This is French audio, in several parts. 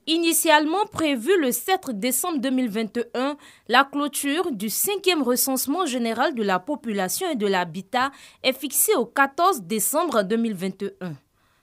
Initialement prévu le 7 décembre 2021, la clôture du 5e recensement général de la population et de l'habitat est fixée au 14 décembre 2021.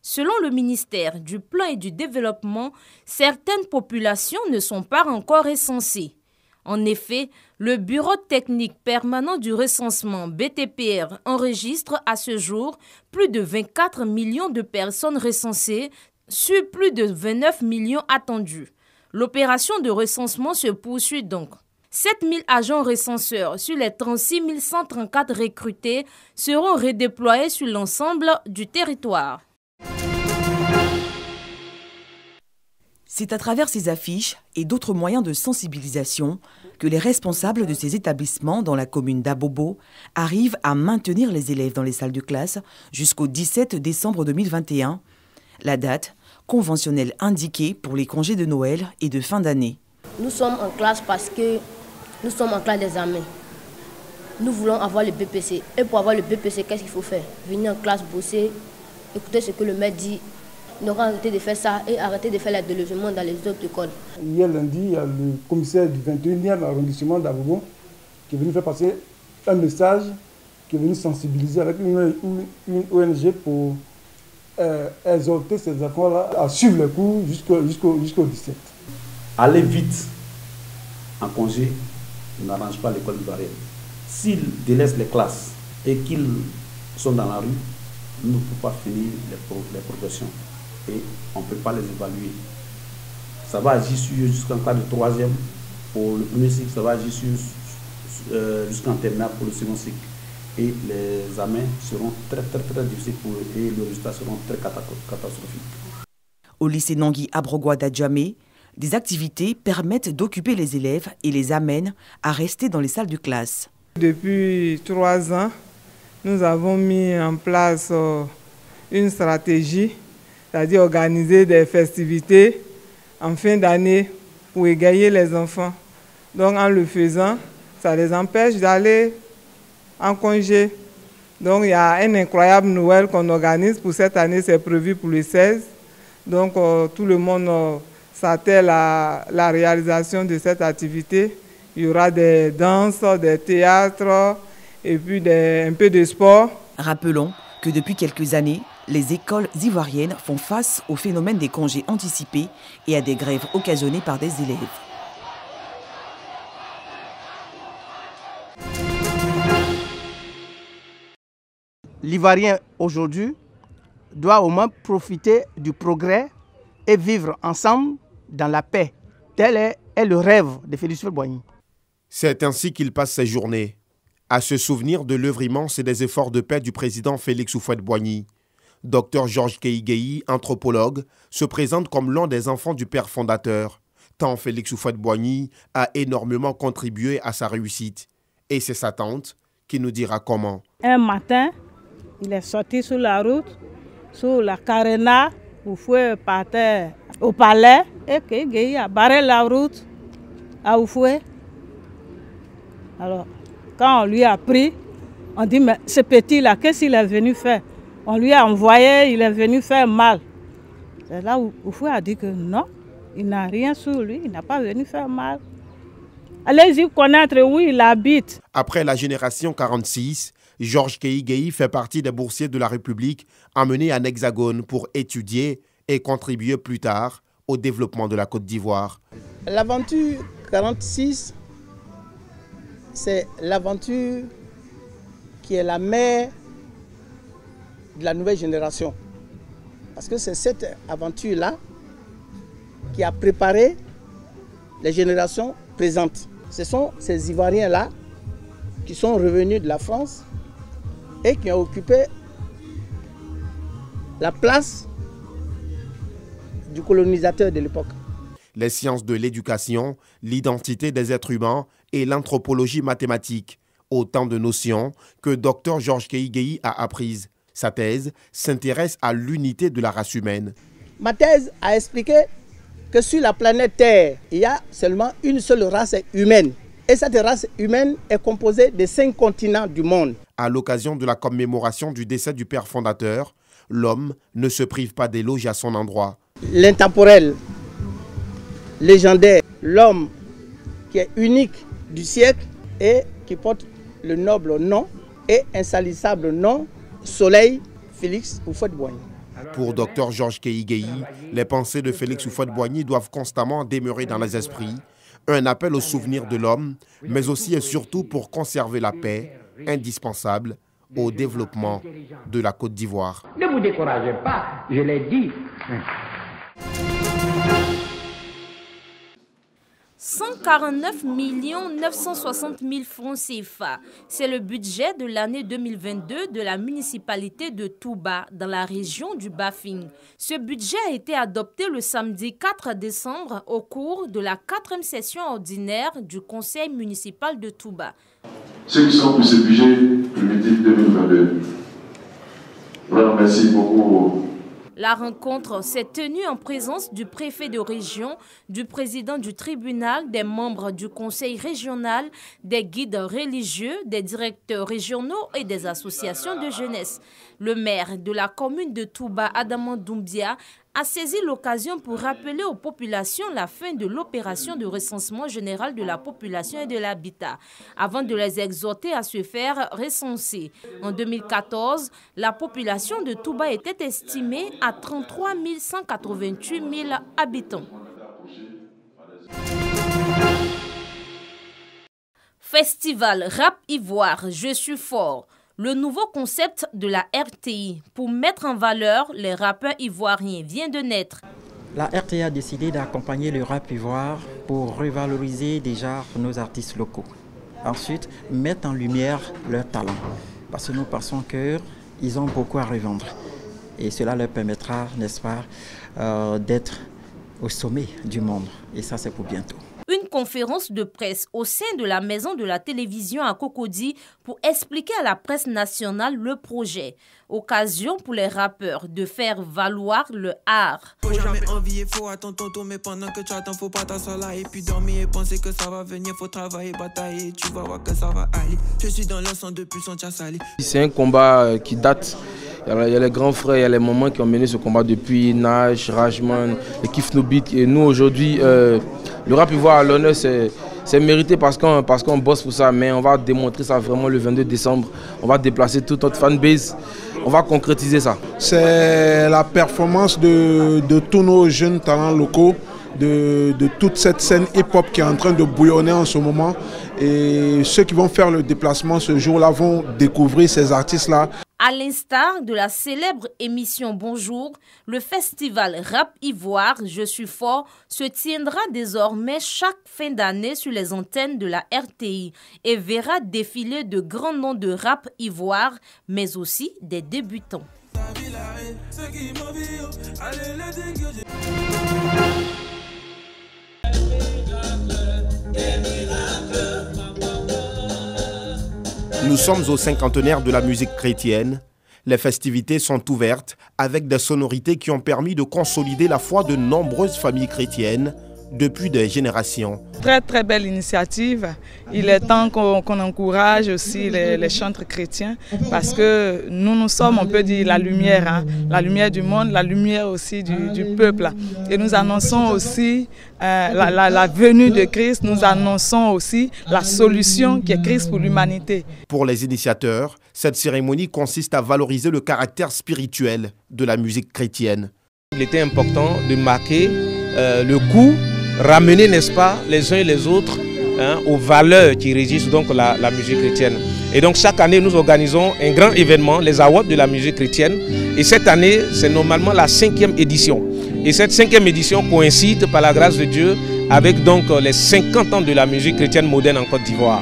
Selon le ministère du Plan et du Développement, certaines populations ne sont pas encore recensées. En effet, le Bureau technique permanent du recensement BTPR enregistre à ce jour plus de 24 millions de personnes recensées sur plus de 29 millions attendus. L'opération de recensement se poursuit donc. 7000 agents recenseurs sur les 36 134 recrutés seront redéployés sur l'ensemble du territoire. C'est à travers ces affiches et d'autres moyens de sensibilisation que les responsables de ces établissements dans la commune d'Abobo arrivent à maintenir les élèves dans les salles de classe jusqu'au 17 décembre 2021, la date conventionnelle indiquée pour les congés de Noël et de fin d'année. Nous sommes en classe parce que nous sommes en classe d'examen. Nous voulons avoir le BPC. Et pour avoir le BPC, qu'est-ce qu'il faut faire? Venir en classe, bosser, écouter ce que le maître dit. Nous avons arrêté de faire ça et arrêter de faire le délogement dans les autres écoles. Hier lundi, il y a le commissaire du 21e arrondissement d'Abobo qui est venu faire passer un message, qui est venu sensibiliser avec une ONG pour exhorter ces enfants-là à suivre les cours jusqu'au 17. Aller vite en congé n'arrange pas l'école ivoirienne. S'ils délaissent les classes et qu'ils sont dans la rue, nous ne pouvons pas finir les progressions et on ne peut pas les évaluer. Ça va agir jusqu'en cas de troisième pour le premier cycle, ça va agir jusqu'en terminale pour le second cycle. Et les examens seront très difficiles pour eux et les résultats seront très catastrophiques. Au lycée Nangui Abrogwa d'Adjamé, des activités permettent d'occuper les élèves et les amènent à rester dans les salles de classe. Depuis 3 ans, nous avons mis en place une stratégie, c'est-à-dire organiser des festivités en fin d'année pour égayer les enfants. Donc en le faisant, ça les empêche d'aller en congé. Donc il y a un incroyable Noël qu'on organise pour cette année, c'est prévu pour le 16. Donc tout le monde s'attelle à la réalisation de cette activité. Il y aura des danses, des théâtres et puis un peu de sport. Rappelons que depuis quelques années, les écoles ivoiriennes font face au phénomène des congés anticipés et à des grèves occasionnées par des élèves. L'Ivoirien aujourd'hui doit au moins profiter du progrès et vivre ensemble dans la paix. Tel est le rêve de Félix Houphouët-Boigny. C'est ainsi qu'il passe ses journées, à se souvenir de l'œuvre immense et des efforts de paix du président Félix Houphouët-Boigny. Dr Georges Keïguéhi, anthropologue, se présente comme l'un des enfants du père fondateur. Tant Félix Houphouët-Boigny a énormément contribué à sa réussite. Et c'est sa tante qui nous dira comment. Un matin, il est sorti sur la route, sur la Carena, Houphouët partait au palais et Keïguéhi a barré la route à Houphouët. Alors, quand on lui a pris, on dit, mais ce petit-là, qu'est-ce qu'il est venu faire? On lui a envoyé, il est venu faire mal. C'est là où Houphouët a dit que non, il n'a rien sur lui, il n'a pas venu faire mal. Allez-y connaître où il habite. Après la génération 46, Georges Keïguéhi fait partie des boursiers de la République emmenés en Hexagone pour étudier et contribuer plus tard au développement de la Côte d'Ivoire. L'aventure 46, c'est l'aventure qui est la mère de la nouvelle génération. Parce que c'est cette aventure-là qui a préparé les générations présentes. Ce sont ces Ivoiriens-là qui sont revenus de la France et qui ont occupé la place du colonisateur de l'époque. Les sciences de l'éducation, l'identité des êtres humains et l'anthropologie mathématique, autant de notions que Dr Georges Keïguéhi a apprises. Sa thèse s'intéresse à l'unité de la race humaine. Ma thèse a expliqué que sur la planète Terre, il y a seulement une seule race humaine. Et cette race humaine est composée de 5 continents du monde. À l'occasion de la commémoration du décès du père fondateur, l'homme ne se prive pas d'éloges à son endroit. L'intemporel, légendaire, l'homme qui est unique du siècle et qui porte le noble nom et insalissable nom Soleil Félix Houphouët-Boigny. Pour Dr Georges Keïguéhi, les pensées de Félix Houphouët-Boigny doivent constamment demeurer dans les esprits, un appel au souvenir de l'homme, mais aussi et surtout pour conserver la paix, indispensable au développement de la Côte d'Ivoire. Ne vous découragez pas, je l'ai dit. 149 960 000 francs CFA. C'est le budget de l'année 2022 de la municipalité de Touba, dans la région du Bafing. Ce budget a été adopté le samedi 4 décembre au cours de la 4e session ordinaire du conseil municipal de Touba. Ceux qui sont pour ce budget primitif 2022. Voilà, merci beaucoup. La rencontre s'est tenue en présence du préfet de région, du président du tribunal, des membres du conseil régional, des guides religieux, des directeurs régionaux et des associations de jeunesse. Le maire de la commune de Touba, Adama Doumbia, a saisi l'occasion pour rappeler aux populations la fin de l'opération de recensement général de la population et de l'habitat, avant de les exhorter à se faire recenser. En 2014, la population de Touba était estimée à 33 188 000 habitants. Festival Rap Ivoire, je suis fort. Le nouveau concept de la RTI pour mettre en valeur les rappeurs ivoiriens vient de naître. La RTI a décidé d'accompagner le rap ivoire pour revaloriser déjà nos artistes locaux. Ensuite, mettre en lumière leurs talents. Parce que nous pensons qu'ils ont beaucoup à revendre. Et cela leur permettra, n'est-ce pas, d'être au sommet du monde. Et ça, c'est pour bientôt. Une conférence de presse au sein de la maison de la télévision à Cocody pour expliquer à la presse nationale le projet. Occasion pour les rappeurs de faire valoir le art. Faut jamais envier, faut attendre ton tour, mais pendant que tu attends, faut pas t'asseoir là et puis dormir et penser que ça va venir, faut travailler, batailler, tu vas voir que ça va aller. Je suis dans l'ensemble depuis son tia salé. C'est un combat qui date. Il y a les grands frères, il y a les mamans qui ont mené ce combat depuis Nash, Rajman, les Kif Nobit. Et nous aujourd'hui, le rap ivoire à l'honneur, c'est mérité parce qu'on bosse pour ça, mais on va démontrer ça vraiment le 22 décembre. On va déplacer toute notre fanbase, on va concrétiser ça. C'est la performance de tous nos jeunes talents locaux, de toute cette scène hip-hop qui est en train de bouillonner en ce moment. Et ceux qui vont faire le déplacement ce jour-là vont découvrir ces artistes-là. À l'instar de la célèbre émission Bonjour, le festival Rap Ivoire Je suis fort se tiendra désormais chaque fin d'année sur les antennes de la RTI et verra défiler de grands noms de rap ivoire, mais aussi des débutants. Nous sommes au cinquantenaire de la musique chrétienne. Les festivités sont ouvertes avec des sonorités qui ont permis de consolider la foi de nombreuses familles chrétiennes depuis des générations. Très belle initiative. Il est temps qu'on encourage aussi les chantres chrétiens parce que nous sommes, on peut dire, la lumière, hein, la lumière du monde, la lumière aussi du peuple. Et nous annonçons aussi la venue de Christ, nous annonçons aussi la solution qui est Christ pour l'humanité. Pour les initiateurs, cette cérémonie consiste à valoriser le caractère spirituel de la musique chrétienne. Il était important de marquer le coup, ramener, n'est-ce pas, les uns et les autres aux valeurs qui régissent donc la musique chrétienne. Et donc chaque année, nous organisons un grand événement, les Awards de la musique chrétienne. Et cette année, c'est normalement la 5e édition. Et cette 5e édition coïncide, par la grâce de Dieu, avec donc les 50 ans de la musique chrétienne moderne en Côte d'Ivoire.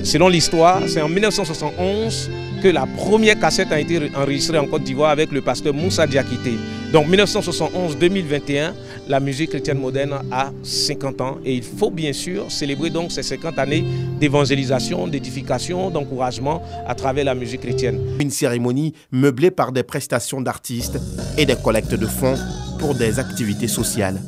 Selon l'histoire, c'est en 1971 que la première cassette a été enregistrée en Côte d'Ivoire avec le pasteur Moussa Diakité. Donc 1971-2021, la musique chrétienne moderne a 50 ans et il faut bien sûr célébrer donc ces 50 années d'évangélisation, d'édification, d'encouragement à travers la musique chrétienne. Une cérémonie meublée par des prestations d'artistes et des collectes de fonds pour des activités sociales.